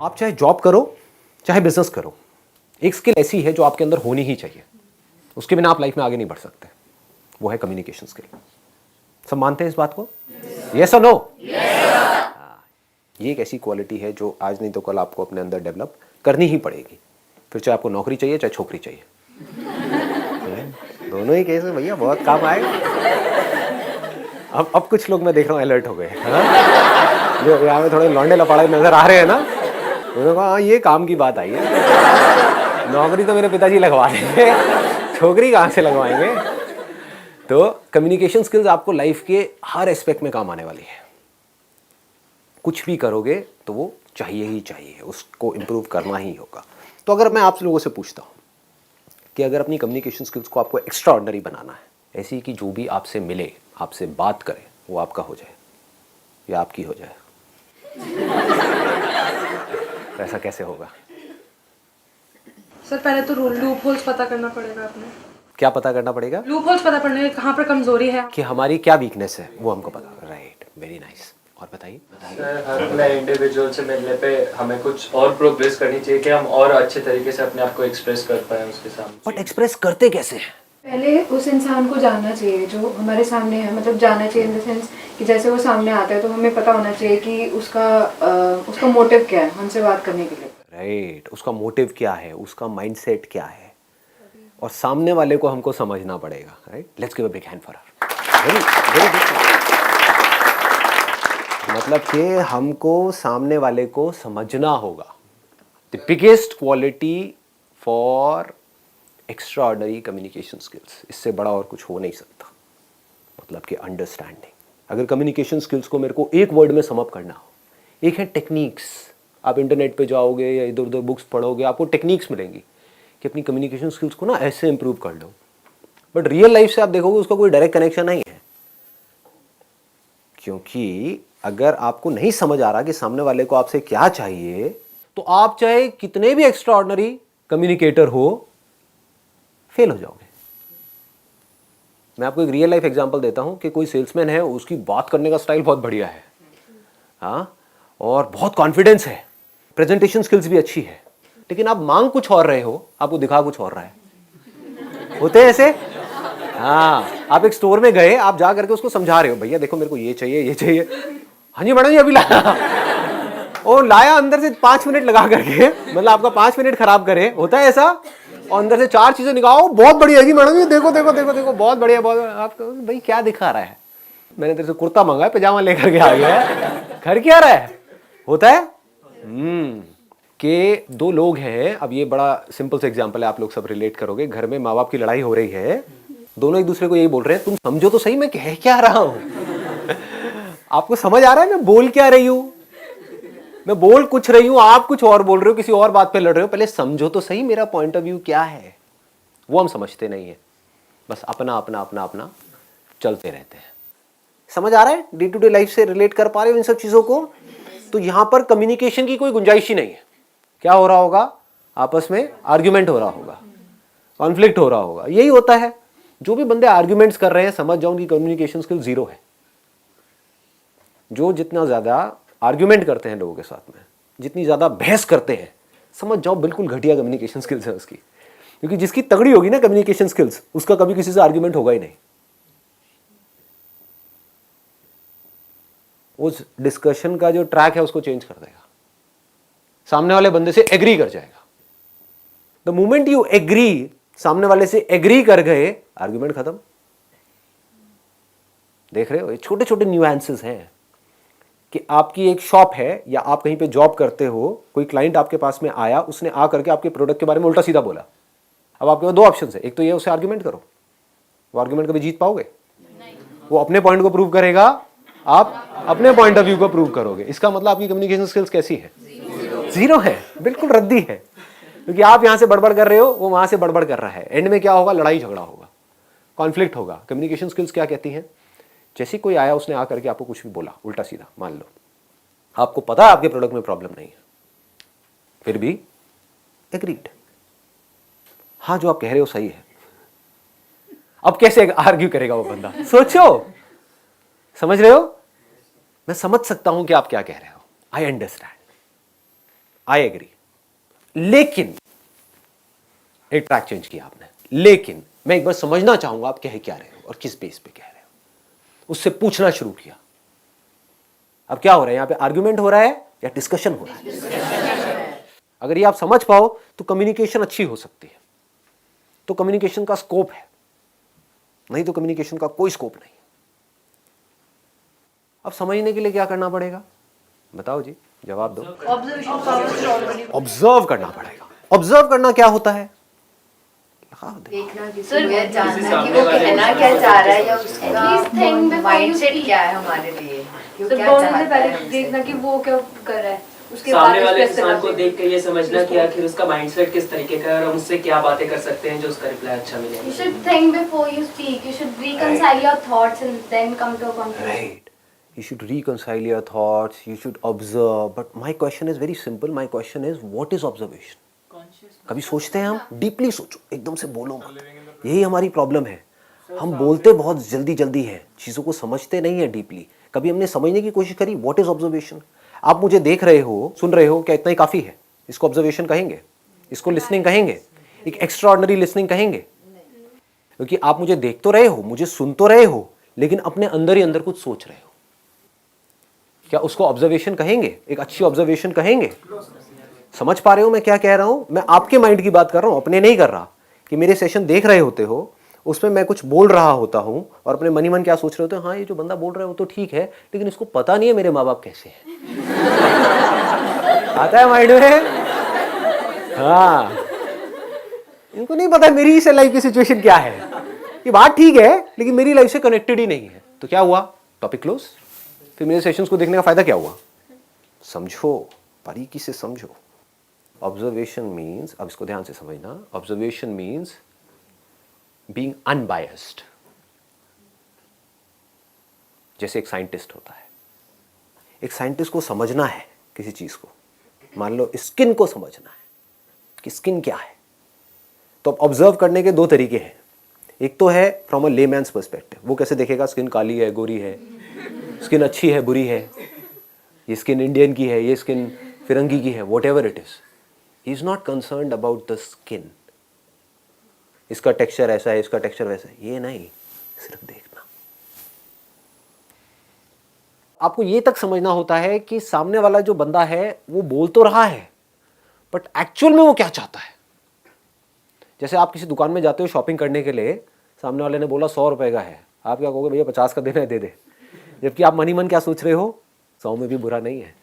आप चाहे जॉब करो चाहे बिजनेस करो, एक स्किल ऐसी है जो आपके अंदर होनी ही चाहिए, उसके बिना आप लाइफ में आगे नहीं बढ़ सकते, वो है कम्युनिकेशन स्किल। सब मानते हैं इस बात को? यस और नो? ये एक ऐसी क्वालिटी है जो आज नहीं तो कल आपको अपने अंदर डेवलप करनी ही पड़ेगी, फिर चाहे आपको नौकरी चाहिए चाहे छोकरी चाहिए। दोनों ही केस में भैया बहुत काम आएगा। अब कुछ लोग मैं देख रहा हूँ अलर्ट हो गए, जो यहाँ में थोड़े लौंडे लपाड़े नजर आ रहे हैं ना, उन्होंने कहा हाँ ये काम की बात आई है, नौकरी तो मेरे पिताजी लगवा देंगे, छोकरी कहाँ से लगवाएंगे। तो कम्युनिकेशन स्किल्स आपको लाइफ के हर एस्पेक्ट में काम आने वाली है। कुछ भी करोगे तो वो चाहिए ही चाहिए, उसको इम्प्रूव करना ही होगा। तो अगर मैं आप लोगों से पूछता हूँ कि अगर अपनी कम्युनिकेशन स्किल्स को आपको एक्स्ट्रा ऑर्डिनरी बनाना है, ऐसी कि जो भी आपसे मिले, आपसे बात करे, वो आपका हो जाए या आपकी हो जाए, तो ऐसा कैसे होगा? सर पहले तो लूप होल्स पता करना पड़ेगा अपने। क्या पता करना पड़ेगा? लूप होल्स पता करने कहाँ पर कमजोरी है, कि हमारी क्या वीकनेस है वो हमको पता। Right, very nice. और बताइए। सर हर नए इंडिविजुअल से मिलने पे हमें कुछ और प्रोग्रेस करनी चाहिए कि हम और अच्छे तरीके से अपने आप को एक्सप्रेस कर पाए उसके सामने। बट एक्सप्रेस करते कैसे हैं? पहले उस इंसान को जानना चाहिए जो हमारे सामने है, मतलब जानना चाहिए इन द सेंस कि जैसे वो सामने आता है तो हमें पता होना चाहिए कि उसका मोटिव क्या है हमसे बात करने के लिए। राइट, उसका मोटिव क्या है, उसका माइंडसेट क्या है, और सामने वाले को हमको समझना पड़ेगा। Right, let's give a big hand for her. Very very good. मतलब कि हमको सामने वाले को समझना होगा। The biggest quality for extra ordinary communication skills, इससे बड़ा और कुछ हो नहीं सकता। मतलब कि अंडरस्टैंडिंग। अगर कम्युनिकेशन स्किल्स को मेरे को एक वर्ड में समअप करना हो, एक है टेक्निक्स। आप इंटरनेट पे जाओगे या इधर उधर बुक्स पढ़ोगे, आपको टेक्निक्स मिलेंगी कि अपनी कम्युनिकेशन स्किल्स को ना ऐसे इंप्रूव कर लो। बट रियल लाइफ से आप देखोगे उसका कोई डायरेक्ट कनेक्शन नहीं है, क्योंकि अगर आपको नहीं समझ आ रहा कि सामने वाले को आपसे क्या चाहिए, तो आप चाहे कितने भी एक्स्ट्रा ऑर्डिनरी कम्युनिकेटर हो, फेल हो जाओगे। मैं आपको एक रियल लाइफ एग्जांपल देता हूं कि कोई सेल्समैन है, उसकी बात करने का स्टाइल बहुत बढ़िया है, हाँ, और बहुत कॉन्फिडेंस है, प्रेजेंटेशन स्किल्स भी अच्छी है, लेकिन आप मांग कुछ और रहे हो, आपको दिखा कुछ और रहा है। होते हैं ऐसे? हाँ, आप एक स्टोर में गए, आप जा करके उसको समझा रहे हो, भैया देखो मेरे को ये चाहिए ये चाहिए। हाँ जी मैडम जी अभी लाया। और लाया अंदर से 5 मिनट लगा करके, मतलब आपका 5 मिनट खराब करे। होता है ऐसा? और अंदर से 4 चीजें निकालो, बहुत बढ़िया जी मैडम जी, देखो देखो देखो देखो बहुत बढ़िया बहुत। आपको भाई क्या दिखा रहा है? मैंने तेरे से कुर्ता मंगा है, पजामा लेकर के आ गया है, घर क्या रहा है? होता है कि 2 लोग हैं, अब ये बड़ा सिंपल सा एग्जांपल है, आप लोग सब रिलेट करोगे। घर में माँ बाप की लड़ाई हो रही है, दोनों एक दूसरे को यही बोल रहे हैं, तुम समझो तो सही मैं कह क्या रहा हूं। आपको समझ आ रहा है मैं बोल क्या रही हूं? मैं बोल कुछ रही हूं, आप कुछ और बोल रहे हो, किसी और बात पे लड़ रहे हो। पहले समझो तो सही मेरा पॉइंट ऑफ व्यू क्या है। वो हम समझते नहीं है, बस अपना अपना अपना अपना चलते रहते हैं। समझ आ रहा है? डे टू डे लाइफ से रिलेट कर पा रहे हो इन सब चीजों को? तो यहां पर कम्युनिकेशन की कोई गुंजाइश ही नहीं है। क्या हो रहा होगा? आपस में आर्ग्यूमेंट हो रहा होगा, कॉन्फ्लिक्ट हो रहा होगा। यही होता है। जो भी बंदे आर्ग्यूमेंट्स कर रहे हैं, समझ जाओ उनकी कम्युनिकेशन स्किल जीरो है। जो जितना ज्यादा आर्ग्यूमेंट करते हैं लोगों के साथ में, जितनी ज्यादा बहस करते हैं, समझ जाओ बिल्कुल घटिया कम्युनिकेशन स्किल्स है उसकी। क्योंकि जिसकी तगड़ी होगी ना कम्युनिकेशन स्किल्स, उसका कभी किसी से आर्ग्यूमेंट होगा ही नहीं। उस डिस्कशन का जो ट्रैक है उसको चेंज कर देगा, सामने वाले बंदे से एग्री कर जाएगा। द मोमेंट यू एग्री, सामने वाले से एग्री कर गए, आर्ग्यूमेंट खत्म। देख रहे हो, ये छोटे छोटे न्यूएंसेस हैं कि आपकी एक शॉप है या आप कहीं पे जॉब करते हो, कोई क्लाइंट आपके पास में आया, उसने आ करके आपके प्रोडक्ट के बारे में उल्टा सीधा बोला। अब आपके पास 2 ऑप्शन है, एक तो ये उससे आर्ग्यूमेंट करो, वो आर्ग्यूमेंट कभी जीत पाओगे? वो अपने पॉइंट को प्रूव करेगा, आप अपने पॉइंट ऑफ व्यू को प्रूव करोगे। इसका मतलब आपकी कम्युनिकेशन स्किल्स कैसी है? जीरो है, बिल्कुल रद्दी है। क्योंकि आप यहां से बड़बड़ कर रहे हो, वो वहां से बड़बड़ कर रहा है। एंड में क्या होगा? लड़ाई झगड़ा होगा, कॉन्फ्लिक्ट होगा। कम्युनिकेशन स्किल्स क्या कहती हैं? जैसे कोई आया, उसने आकर के आपको कुछ भी बोला उल्टा सीधा, मान लो आपको पता है आपके प्रोडक्ट में प्रॉब्लम नहीं है, फिर भी एग्रीड, हाँ जो आप कह रहे हो सही है। अब कैसे आर्ग्यू करेगा वो बंदा? सोचो, समझ रहे हो? मैं समझ सकता हूं कि आप क्या कह रहे हो, आई अंडरस्टैंड। आई एग्री, लेकिन एक ट्रैक चेंज किया आपने, लेकिन मैं एक बार समझना चाहूंगा आप कह क्या रहे हो और किस बेस पे कह रहे हो। उससे पूछना शुरू किया। अब क्या हो रहा है यहां पे, आर्ग्यूमेंट हो रहा है या डिस्कशन हो रहा है? अगर ये आप समझ पाओ तो कम्युनिकेशन अच्छी हो सकती है, तो कम्युनिकेशन का स्कोप है, नहीं तो कम्युनिकेशन का कोई स्कोप नहीं। अब समझने के लिए क्या करना पड़ेगा, बताओ जी, जवाब दो। ऑब्जर्व करना पड़ेगा। ऑब्जर्व करना क्या होता है? देखना किसी को, जानना कि वो कहना क्या चाह रहा है या उसका माइंडसेट क्या है हमारे लिए, कि वो तो क्या बोलने चाहता से पहले है। देखना कि वो क्या कर रहा है, उसके सामने बाद वाले उस पे इंसान को करना देख के ये समझना कि आखिर उसका माइंडसेट किस तरीके का है और हम उससे क्या बातें कर सकते हैं जो उसका रिप्लाई अच्छा मिले। You should think before you speak. You should reconcile your thoughts and then come to a conclusion. Right. You should reconcile your thoughts, you should observe. But my question is very simple. My question is, what is observation? कभी सोचते हैं हम? Deeply सोचो, एकदम से बोलो मत। यही हमारी प्रॉब्लम है। हम बोलते बहुत जल्दी जल्दी हैं, चीज़ों को समझते नहीं है डीपली। कभी हमने समझने की कोशिश करी, व्हाट इज ऑब्जर्वेशन? आप मुझे देख रहे हो, सुन रहे हो, क्या इतना ही काफ़ी है? इसको ऑब्जर्वेशन कहेंगे? इसको लिसनिंग कहेंगे? एक एक्स्ट्राऑर्डिनरी लिसनिंग कहेंगे? क्योंकि आप मुझे देख तो रहे हो, मुझे सुन तो रहे हो, लेकिन अपने अंदर ही अंदर कुछ सोच रहे हो। क्या उसको ऑब्जर्वेशन कहेंगे? एक अच्छी ऑब्जर्वेशन कहेंगे? समझ पा रहे हो मैं क्या कह रहा हूं? मैं आपके माइंड की बात कर रहा हूं, अपने नहीं कर रहा। कि मेरे सेशन देख रहे होते हो, उसमें मैं कुछ बोल रहा होता हूं और अपने मन ही मन क्या सोच रहे होते हो, हाँ ये जो बंदा बोल रहा है वो तो ठीक है, लेकिन इसको पता नहीं है मेरे माँ बाप कैसे हैं। आता है माइंड में? हाँ, इनको नहीं पता मेरी इस लाइफ की सिचुएशन क्या है। ये बात ठीक है, लेकिन मेरी लाइफ से कनेक्टेड ही नहीं है। तो क्या हुआ? Topic close. फिर मेरे सेशंस को देखने का फायदा क्या हुआ? समझो, बारीकी से समझो। ऑब्जर्वेशन मीन्स, अब इसको ध्यान से समझना, ऑब्जर्वेशन मीन्स बीइंग अनबायस्ड। जैसे एक साइंटिस्ट होता है, एक साइंटिस्ट को समझना है किसी चीज को, मान लो स्किन को समझना है कि स्किन क्या है, तो अब ऑब्जर्व करने के दो तरीके हैं। एक तो है फ्रॉम अ लेमैन्स पर्सपेक्टिव, वो कैसे देखेगा स्किन काली है, गोरी है, स्किन अच्छी है, बुरी है, ये स्किन इंडियन की है, ये स्किन फिरंगी की है, what ever it is, he is not concerned about the skin. इसका टेक्सचर ऐसा है, इसका टेक्सचर वैसा है, ये नहीं, सिर्फ देखना। आपको ये तक समझना होता है कि सामने वाला जो बंदा है वो बोल तो रहा है, बट एक्चुअल में वो क्या चाहता है। जैसे आप किसी दुकान में जाते हो शॉपिंग करने के लिए, सामने वाले ने बोला 100 रुपए का है, आप क्या कहोगे, भैया 50 का देना है, दे दे। जबकि आप मन ही मन क्या सोच रहे हो, 100 में भी बुरा नहीं है,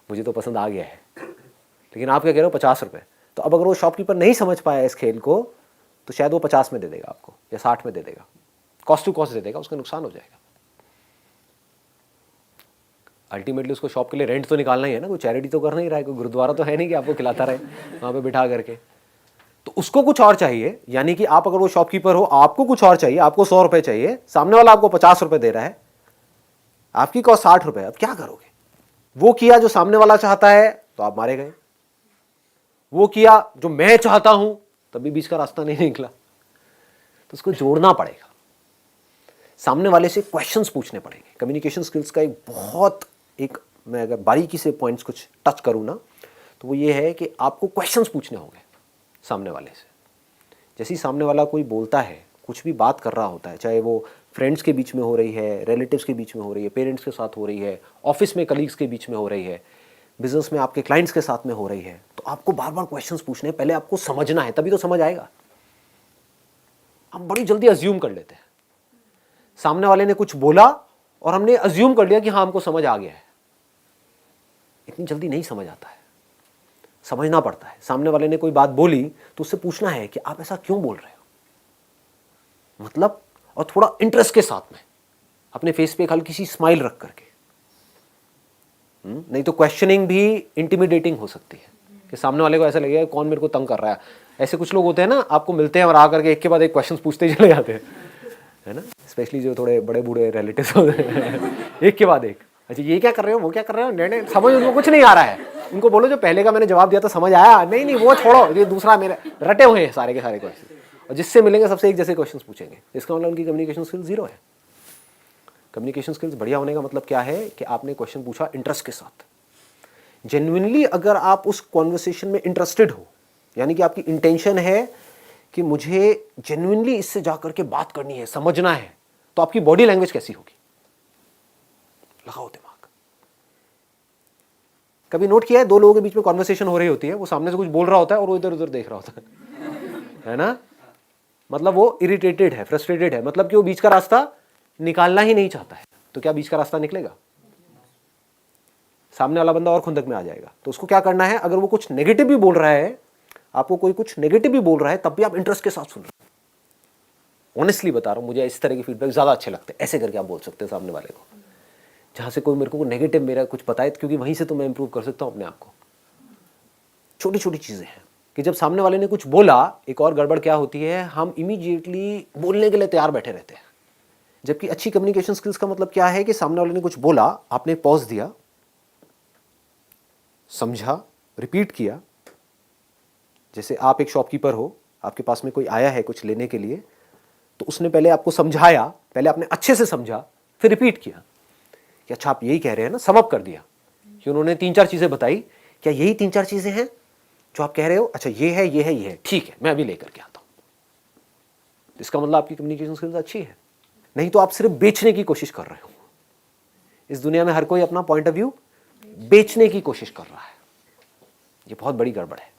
मुझे तो पसंद आ गया है, लेकिन आप क्या कह रहे हो, 50 रुपए। तो अब अगर वो शॉपकीपर नहीं समझ पाया इस खेल को, तो शायद वो 50 में दे देगा आपको, या 60 में दे देगा, कॉस्ट टू कॉस्ट दे देगा, उसका नुकसान हो जाएगा। अल्टीमेटली उसको शॉप के लिए रेंट तो निकालना ही है ना, कोई चैरिटी तो करना ही रहा है, कोई गुरुद्वारा तो है नहीं कि आपको खिलाता रहे वहाँ पे बिठा करके। तो उसको कुछ और चाहिए, यानी कि आप अगर वो शॉपकीपर हो, आपको कुछ और चाहिए, आपको 100 रुपए चाहिए, सामने वाला आपको 50 रुपए दे रहा है, आपकी कॉस्ट 60 रुपए। अब क्या करोगे? वो किया जो सामने वाला चाहता है तो आप मारे गए, वो किया जो मैं चाहता हूं तभी बीच का रास्ता नहीं निकला। तो उसको जोड़ना पड़ेगा, सामने वाले से क्वेश्चंस पूछने पड़ेंगे। कम्युनिकेशन स्किल्स का एक बहुत मैं अगर बारीकी से पॉइंट्स कुछ टच करूं ना, तो वो ये है कि आपको क्वेश्चंस पूछने होंगे सामने वाले से। जैसे ही सामने वाला कोई बोलता है, कुछ भी बात कर रहा होता है, चाहे वो फ्रेंड्स के बीच में हो रही है, रिलेटिव्स के बीच में हो रही है, पेरेंट्स के साथ हो रही है, ऑफिस में कलीग्स के बीच में हो रही है, बिजनेस में आपके क्लाइंट्स के साथ में हो रही है, तो आपको बार बार क्वेश्चंस पूछने हैं। पहले आपको समझना है, तभी तो समझ आएगा। हम बड़ी जल्दी अज्यूम कर लेते हैं, सामने वाले ने कुछ बोला और हमने अज्यूम कर लिया कि हाँ हमको समझ आ गया है। इतनी जल्दी नहीं समझ आता है, समझना पड़ता है। सामने वाले ने कोई बात बोली तो उससे पूछना है कि आप ऐसा क्यों बोल रहे हो, मतलब, और थोड़ा इंटरेस्ट के साथ में, अपने फेस पे एक हल्की सी स्माइल रख करके। नहीं तो क्वेश्चनिंग भी इंटिमिडेटिंग हो सकती है कि सामने वाले को ऐसा लगेगा कौन मेरे को तंग कर रहा है। ऐसे कुछ लोग होते हैं ना, आपको मिलते हैं और आकर के एक के बाद एक क्वेश्चन पूछते चले जाते हैं, है ना, स्पेशली जो थोड़े बड़े बूढ़े रिलेटिव्स होते हैं, एक के बाद एक, अच्छा ये क्या कर रहे हो, वो क्या कर रहे हो, नहीं समझ उनको कुछ नहीं आ रहा है। उनको बोलो जो पहले का मैंने जवाब दिया था समझ आया, नहीं वो छोड़ो, ये दूसरा मेरे रटे हुए हैं सारे के सारे क्वेश्चन, और जिससे मिलेंगे सबसे एक जैसे क्वेश्चन पूछेंगे। इसका मतलब उनकी कम्युनिकेशन स्किल जीरो है। कम्युनिकेशन स्किल्स बढ़िया होने का मतलब क्या है कि आपने क्वेश्चन पूछा इंटरेस्ट के साथ, जेन्युइनली अगर आप उस कॉन्वर्सेशन में इंटरेस्टेड हो, यानी कि आपकी इंटेंशन है कि मुझे जेन्युइनली इससे जाकर के बात करनी है, समझना है, तो आपकी बॉडी लैंग्वेज कैसी होगी? लगाओ दिमाग। कभी नोट किया है, दो लोगों के बीच में कॉन्वर्सेशन हो रही होती है, वो सामने से कुछ बोल रहा होता है और वो इधर उधर देख रहा होता है ना? मतलब वो इरिटेटेड है, फ्रस्ट्रेटेड है, मतलब कि वो बीच का रास्ता निकालना ही नहीं चाहता है। तो क्या बीच का रास्ता निकलेगा? सामने वाला बंदा और खुंदक में आ जाएगा। तो उसको क्या करना है, अगर वो कुछ नेगेटिव भी बोल रहा है, आपको कोई कुछ नेगेटिव भी बोल रहा है, तब भी आप इंटरेस्ट के साथ सुन रहे हो। ऑनेस्टली बता रहा हूं, मुझे इस तरह के फीडबैक ज्यादा अच्छे लगते हैं। ऐसे करके आप बोल सकते हैं सामने वाले को, जहां से कोई मेरे को नेगेटिव मेरा कुछ बताए, क्योंकि वहीं से तो मैं इंप्रूव कर सकता हूं अपने आप को। छोटी छोटी चीजें हैं कि जब सामने वाले ने कुछ बोला, एक और गड़बड़ क्या होती है, हम इमीडिएटली बोलने के लिए तैयार बैठे रहते हैं। जबकि अच्छी कम्युनिकेशन स्किल्स का मतलब क्या है कि सामने वाले ने कुछ बोला, आपने पॉज दिया, समझा, रिपीट किया। जैसे आप एक शॉपकीपर हो, आपके पास में कोई आया है कुछ लेने के लिए, तो उसने पहले आपको समझाया, पहले आपने अच्छे से समझा, फिर रिपीट किया कि अच्छा आप यही कह रहे हैं ना, सम अप कर दिया कि उन्होंने 3-4 चीजें बताई, क्या यही 3-4 चीजें हैं जो आप कह रहे हो? अच्छा ये है, ये है, ये है, ठीक है, मैं अभी लेकर के आता हूं। इसका मतलब आपकी कम्युनिकेशन स्किल्स अच्छी है। नहीं तो आप सिर्फ बेचने की कोशिश कर रहे हो। इस दुनिया में हर कोई अपना पॉइंट ऑफ व्यू बेचने की कोशिश कर रहा है। ये बहुत बड़ी गड़बड़ है।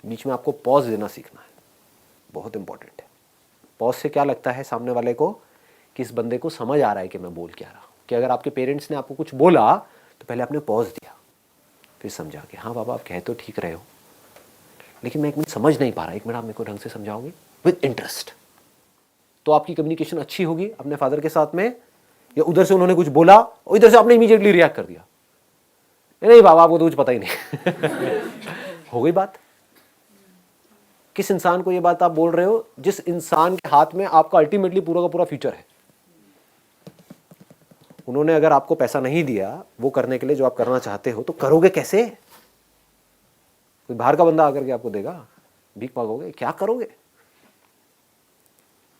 बीच में आपको पॉज देना सीखना है, बहुत इंपॉर्टेंट है। पॉज से क्या लगता है सामने वाले को कि इस बंदे को समझ आ रहा है कि मैं बोल क्या रहा हूं। कि अगर आपके पेरेंट्स ने आपको कुछ बोला तो पहले आपने पॉज दिया, फिर समझा कि हाँ बाबा आप कह तो ठीक रहे हो, लेकिन मैं एक मिनट समझ नहीं पा रहा, एक मिनट आप मेरे को ढंग से समझाओगे विद इंटरेस्ट। तो आपकी कम्युनिकेशन अच्छी होगी अपने फादर के साथ में। या उधर से उन्होंने कुछ बोला और इधर से आपने इमीडिएटली रिएक्ट कर दिया, नहीं बाबा आपको तो कुछ पता ही नहीं हो गई बात। किस इंसान को ये बात आप बोल रहे हो? जिस इंसान के हाथ में आपका अल्टीमेटली पूरा का पूरा फ्यूचर है। उन्होंने अगर आपको पैसा नहीं दिया वो करने के लिए जो आप करना चाहते हो, तो करोगे कैसे? कोई बाहर का बंदा आकर के आपको देगा, भीख मांगोगे, क्या करोगे?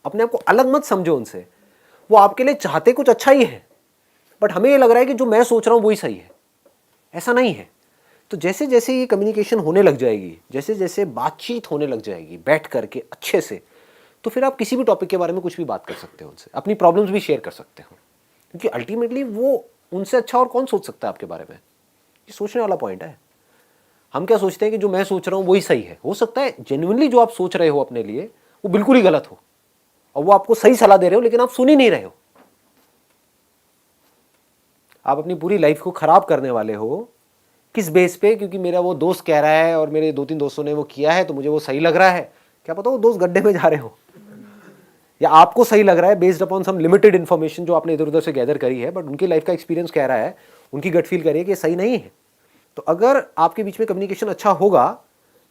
अपने आप को अलग मत समझो उनसे। वो आपके लिए चाहते कुछ अच्छा ही है, बट हमें ये लग रहा है कि जो मैं सोच रहा हूं वही सही है। ऐसा नहीं है। तो जैसे जैसे ये कम्युनिकेशन होने लग जाएगी, जैसे जैसे बातचीत होने लग जाएगी बैठ करके अच्छे से, तो फिर आप किसी भी टॉपिक के बारे में कुछ भी बात कर सकते हो उनसे, अपनी प्रॉब्लम्स भी शेयर कर सकते हो। क्योंकि अल्टीमेटली वो उनसे अच्छा और कौन सोच सकता है आपके बारे में? ये सोचने वाला पॉइंट है। हम क्या सोचते हैं कि जो मैं सोच रहा हूं वही सही है। हो सकता है जेन्युइनली जो आप सोच रहे हो अपने लिए वो बिल्कुल ही गलत हो, और वो आपको सही सलाह दे रहे हो, लेकिन आप सुन ही नहीं रहे हो। आप अपनी पूरी लाइफ को खराब करने वाले हो। किस बेस पे? क्योंकि मेरा वो दोस्त कह रहा है और मेरे 2-3 दोस्तों ने वो किया है तो मुझे वो सही लग रहा है। क्या पता वो दोस्त गड्ढे में जा रहे हो, या आपको सही लग रहा है बेस्ड अपॉन सम लिमिटेड इन्फॉर्मेशन जो आपने इधर उधर से गैदर करी है, बट उनकी लाइफ का एक्सपीरियंस कह रहा है, उनकी गट फील करिए कि ये सही नहीं है। तो अगर आपके बीच में कम्युनिकेशन अच्छा होगा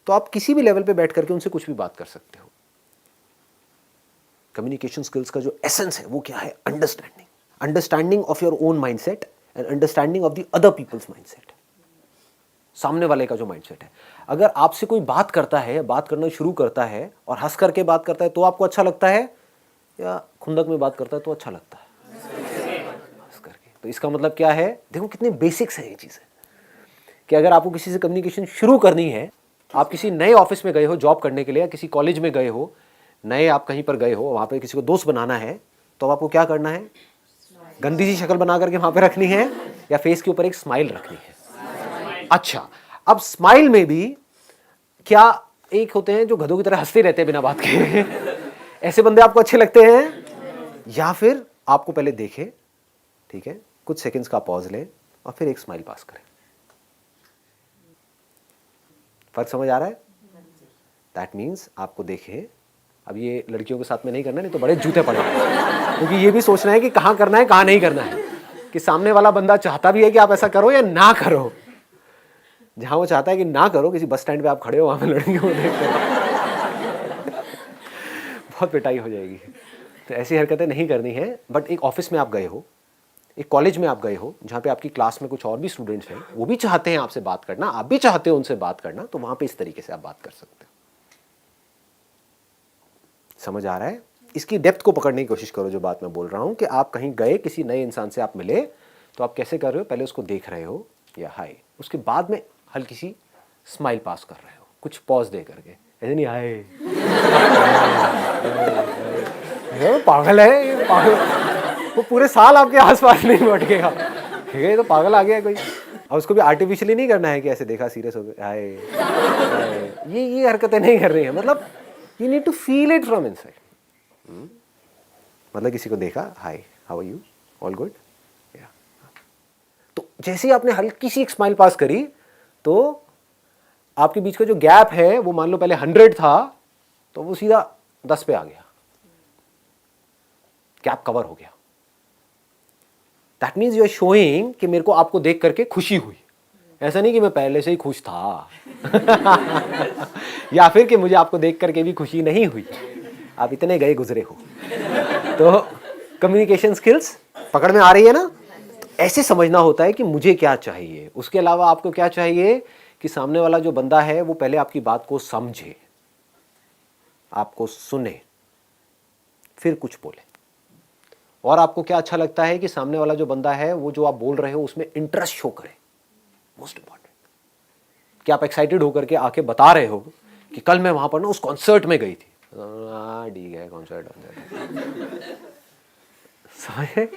तो आप किसी भी लेवल पे बैठ करके उनसे कुछ भी बात कर सकते हो। कम्युनिकेशन स्किल्स का जो एसेंस है वो क्या है? Understanding of your own mindset and understanding of the other people's mindset. सामने वाले का जो माइंडसेट है, अगर आपसे कोई बात करता है, बात करना शुरू करता है और हंस करके बात करता है तो आपको अच्छा लगता है, या खुंदक में बात करता है तो अच्छा लगता है? हंस करके। तो इसका मतलब क्या है? देखो कितने बेसिक्स है ये चीजें, कि अगर आपको किसी से कम्युनिकेशन शुरू करनी है, आप किसी नए ऑफिस में गए हो जॉब करने के लिए, या किसी कॉलेज में गए हो, नए आप कहीं पर गए हो, वहां पे किसी को दोस्त बनाना है, तो आपको क्या करना है? गंदी सी शक्ल बना करके वहां पे रखनी है, या फेस के ऊपर एक स्माइल रखनी है? अच्छा, अब स्माइल में भी क्या एक होते हैं जो गधों की तरह हंसते रहते हैं बिना बात के ऐसे बंदे आपको अच्छे लगते हैं? या फिर आपको पहले देखे, ठीक है, कुछ सेकंड्स का पॉज ले और फिर एक स्माइल पास करें। फर्क समझ आ रहा है? दैट मीन्स आपको देखे, अब ये लड़कियों के साथ में नहीं करना, नहीं तो बड़े जूते पड़ेंगे, क्योंकि ये भी सोचना है कि कहाँ करना है कहाँ नहीं करना है, कि सामने वाला बंदा चाहता भी है कि आप ऐसा करो या ना करो। जहां वो चाहता है कि ना करो, किसी बस स्टैंड पे आप खड़े हो, वहां पे लड़कियों को देखकर बहुत पिटाई हो जाएगी। तो ऐसी हरकतें नहीं करनी है। बट एक ऑफिस में आप गए हो, एक कॉलेज में आप गए हो, जहाँ पे आपकी क्लास में कुछ और भी स्टूडेंट्स हैं, वो भी चाहते हैं आपसे बात करना, आप भी चाहते हो उनसे बात करना, तो वहां पे इस तरीके से आप बात कर सकते हो। समझ आ रहा है? इसकी डेप्थ को पकड़ने की कोशिश करो। जो बात मैं बोल रहा हूं कि आप कहीं गए, किसी नए इंसान से आप मिले, तो आप कैसे कर रहे हो? पहले उसको देख रहे हो, या हाय, उसके बाद में हल्की सी स्माइल पास कर रहे हो, कुछ पॉज दे करके, ऐसे नहीं हाय ये पागल है, ये पागल, वो पूरे साल आपके आसपास नहीं भटकेगा, ठीक है, ये तो पागल आ गया है कोई। और उसको भी आर्टिफिशियली नहीं करना है कि ऐसे देखा सीरियस हो गया हाय, ये हरकतें नहीं कर रही है, मतलब you need to feel it from inside. मतलब किसी को देखा, hi how are you, all good, yeah. तो जैसे ही आपने हल्की सी एक स्माइल पास करी तो आपके बीच का जो गैप है वो मान लो पहले 100 था तो वो सीधा 10 पे आ गया, गैप कवर हो गया। That means you are showing कि मेरे को आपको देख करके खुशी हुई, ऐसा नहीं कि मैं पहले से ही खुश था या फिर कि मुझे आपको देख करके भी खुशी नहीं हुई, आप इतने गए गुजरे हो। तो कम्युनिकेशन स्किल्स पकड़ में आ रही है ना? ऐसे समझना होता है कि मुझे क्या चाहिए, उसके अलावा आपको क्या चाहिए कि सामने वाला जो बंदा है वो पहले आपकी बात को समझे, आपको सुने, फिर कुछ बोले। और आपको क्या अच्छा लगता है कि सामने वाला जो बंदा है वो जो आप बोल रहे हो उसमें इंटरेस्ट शो करे, मोस्ट इंपॉर्टेंट। कि आप एक्साइटेड होकर के आके बता रहे हो कि कल मैं वहां पर ना उस कॉन्सर्ट में गई थी, ठीक है कॉन्सर्ट समझे।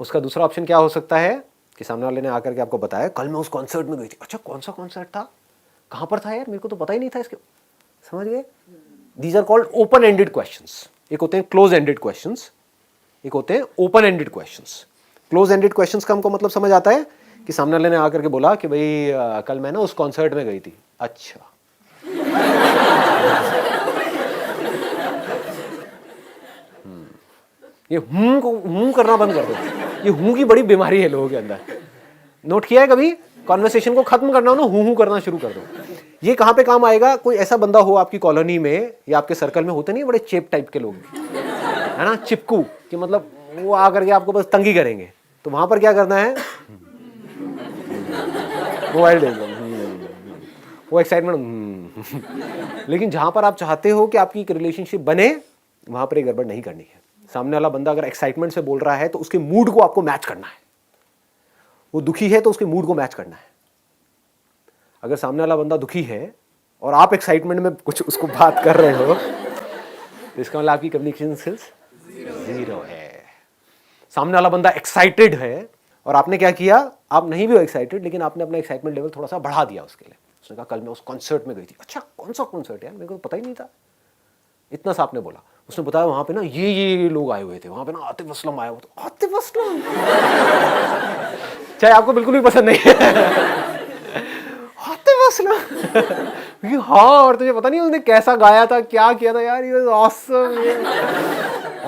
उसका दूसरा ऑप्शन क्या हो सकता है कि सामने वाले ने आकर के आपको बताया कल मैं उस कॉन्सर्ट में गई थी, अच्छा कौन सा कॉन्सर्ट था, कहां पर था यार, मेरे को तो पता ही नहीं था इसके, समझ गए। These are called open ended questions. एक होते हैं क्लोज एंडेड क्वेश्चंस, एक होते हैं open ended questions. Close ended questions का हमको मतलब समझ आता है कि सामने वाले ने आकर के बोला कि भाई कल मैं ना उस कॉन्सर्ट में गई थी, अच्छा ये हूं करना बंद कर दो, ये हूं की बड़ी बीमारी है लोगों के अंदर। नोट किया है कभी? कॉन्वर्सेशन को खत्म करना हो ना, हूं करना शुरू कर दो। ये कहां पे काम आएगा? कोई ऐसा बंदा हो आपकी कॉलोनी में या आपके सर्कल में, होते नहीं बड़े चेप टाइप के लोग, है ना, चिपकू, कि मतलब वो आकर के आपको बस तंगी करेंगे, तो वहां पर क्या करना है, मोबाइल दे दो, वो एक्साइटमेंट। लेकिन जहां पर आप चाहते हो कि आपकी एक रिलेशनशिप बने, वहां पर एक गड़बड़ नहीं करनी है। सामने वाला बंदा अगर एक्साइटमेंट से बोल रहा है तो उसके मूड को आपको मैच करना है, वो दुखी है तो उसके मूड को मैच करना है। अगर सामने वाला बंदा दुखी है और आप एक्साइटमेंट में कुछ उसको बात कर रहे हो तो इसका मतलब आपकी कम्युनिकेशन स्किल्स जीरो है। सामने वाला बंदा एक्साइटेड है और आपने क्या किया, आप नहीं भी हो एक्साइटेड लेकिन आपने अपना एक्साइटमेंट लेवल थोड़ा सा बढ़ा दिया उसके लिए। उसने कहा कल मैं उस कॉन्सर्ट में गई थी, अच्छा कौन सा कॉन्सर्ट यार, मेरे को पता ही नहीं था, इतना सा आपने बोला। उसने बताया वहां पे ना ये लोग आए हुए थे, वहां पे ना आतिफ असलम आया हुआ था। आतिफ असलम चाहे आपको बिल्कुल भी पसंद नहीं है, आतिफ असलम ये हाँ, और तुझे पता नहीं उसने कैसा गाया था, क्या किया था यार, ये ऑसम।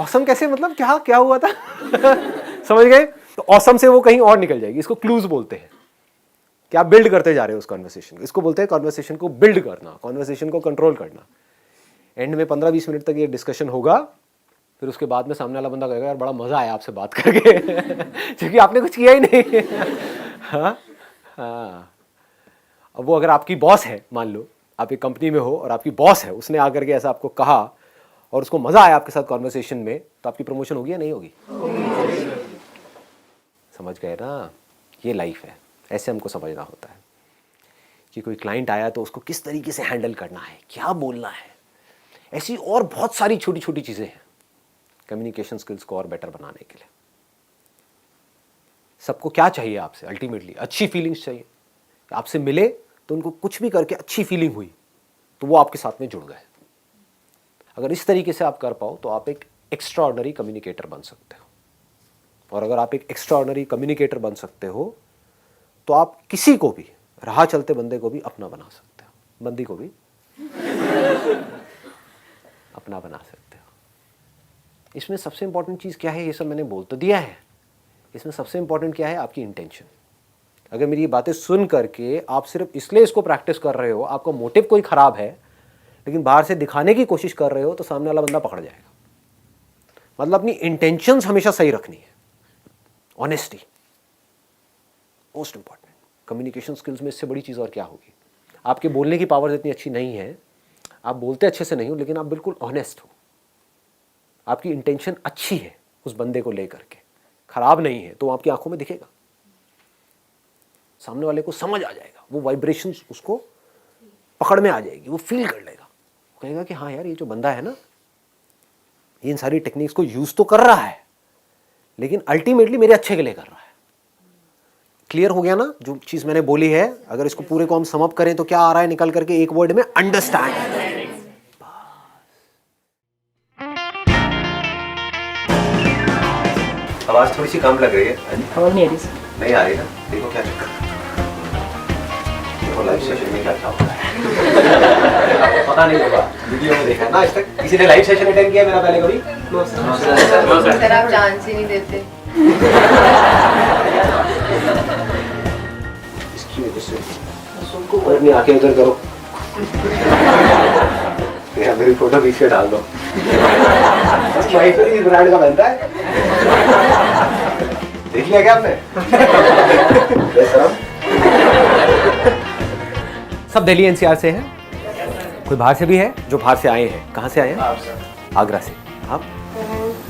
ऑसम कैसे, मतलब क्या हुआ था समझ गए? तो ऑसम से वो कहीं और निकल जाएगी। इसको क्लूज बोलते हैं कि आप बिल्ड करते जा रहे हो उस कॉन्वर्सेशन को। इसको बोलते हैं कॉन्वर्सेशन को बिल्ड करना, कॉन्वर्सेशन को कंट्रोल करना। एंड में 15-20 मिनट तक ये डिस्कशन होगा, फिर उसके बाद में सामने वाला बंदा कहेगा यार बड़ा मजा आया आपसे बात करके क्योंकि आपने कुछ किया ही नहीं। हाँ हाँ। अब वो अगर आपकी बॉस है, मान लो आप एक कंपनी में हो और आपकी बॉस है, उसने आकर के ऐसा आपको कहा और उसको मजा आया आपके साथ कॉन्वर्सेशन में, तो आपकी प्रमोशन होगी या नहीं होगी? समझ गए ना? ये लाइफ है, ऐसे हमको समझना होता है कि कोई क्लाइंट आया तो उसको किस तरीके से हैंडल करना है, क्या बोलना है। ऐसी और बहुत सारी छोटी छोटी चीजें हैं कम्युनिकेशन स्किल्स को और बेटर बनाने के लिए। सबको क्या चाहिए आपसे? अल्टीमेटली अच्छी फीलिंग्स चाहिए। आपसे मिले तो उनको कुछ भी करके अच्छी फीलिंग हुई तो वो आपके साथ में जुड़ गए। अगर इस तरीके से आप कर पाओ तो आप एक एक्स्ट्राऑर्डिनरी कम्युनिकेटर बन सकते हो। और अगर आप एक एक्स्ट्राऑर्डिनरी कम्युनिकेटर बन सकते हो तो आप किसी को भी, राह चलते बंदे को भी अपना बना सकते हो, बंदी को भी अपना बना सकते हो। इसमें सबसे इंपॉर्टेंट चीज़ क्या है, ये सब मैंने बोल तो दिया है, इसमें सबसे इंपॉर्टेंट क्या है, आपकी इंटेंशन। अगर मेरी ये बातें सुन करके आप सिर्फ इसलिए इसको प्रैक्टिस कर रहे हो, आपका मोटिव कोई ख़राब है, लेकिन बाहर से दिखाने की कोशिश कर रहे हो, तो सामने वाला बंदा पकड़ जाएगा। मतलब अपनी इंटेंशंस हमेशा सही रखनी है। Honesty most important. Communication skills में इससे बड़ी चीज़ और क्या होगी? आपके बोलने की पावर इतनी अच्छी नहीं है, आप बोलते अच्छे से नहीं हो, लेकिन आप बिल्कुल ऑनेस्ट हो, आपकी इंटेंशन अच्छी है उस बंदे को लेकर के, खराब नहीं है, तो आपकी आंखों में दिखेगा। सामने वाले को समझ आ जाएगा, वो वाइब्रेशन उसको पकड़ में आ जाएगी, वो फील कर लेगा, कहेगा कि हाँ यार ये जो बंदा है ना ये इन सारी टेक्निक्स को यूज तो कर रहा है लेकिन अल्टीमेटली मेरे अच्छे के लिए कर रहा है। क्लियर हो गया ना जो चीज मैंने बोली है? अगर इसको पूरे को हम सम अप करें तो क्या आ रहा है निकल करके एक वर्ड में? अंडरस्टैंड। आवाज थोड़ी सी कम लग रही है। आवाज नहीं आ रही सर। नहीं आ रही ना? देखो क्या चक्कर, देखो लाइव सेशन में क्या क्या होता है। पता नहीं होगा, वीडियो में देखा ना आज तक? किसी ने लाइव सेशन अटेंड किया मेरा पहले कभी? सर आप चांस ही नहीं देते। इसकी वजह से और नहीं, आके उधर करो या मेरी फोटो बीच में डाल दो। इस ब्रांड का बनता है, देख लिया क्या आपने? सब दिल्ली एनसीआर से हैं, कोई बाहर से भी है? जो बाहर से आए हैं, कहाँ से आए हैं? आगरा से। आप?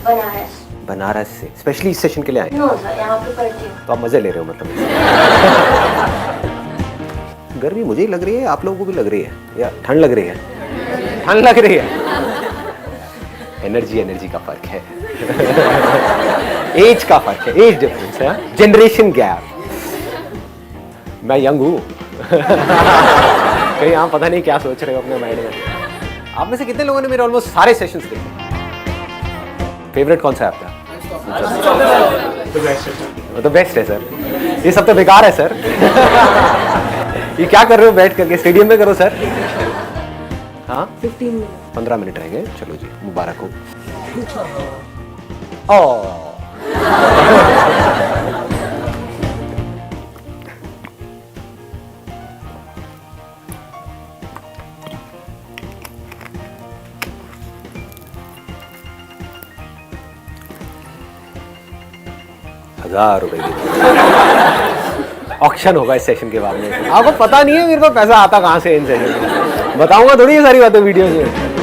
बनारस। बनारस से स्पेशली इस सेशन के लिए आए? नो सर, यहाँ पे पढ़ती हूँ। तो आप मजे ले रहे हो मतलब? गर्मी मुझे ही लग रही है, आप लोगों को भी लग रही है या ठंड लग रही है? ठंड लग रही है। एनर्जी का फर्क है। एज का फर्क है, एज डिफरेंस है, जनरेशन गैप। मैं यंग हूँ। कहीं आप पता नहीं क्या सोच रहे हो अपने माइंड में। आप में से कितने लोगों ने मेरे ऑलमोस्ट सारे सेशंस देखे? फेवरेट कौन सा है आपका? तो बेस्ट है सर, ये सब तो बेकार है सर। ये क्या कर रहे हो बैठ करके? स्टेडियम में करो सर। हाँ 15 मिनट रह गए, चलो जी मुबारक हो। ₹1000 ऑक्शन होगा इस सेशन के बाद में। आपको पता नहीं है मेरे को पैसा आता कहाँ से इन सेशन में, बताऊंगा थोड़ी ये सारी बातें वीडियो में।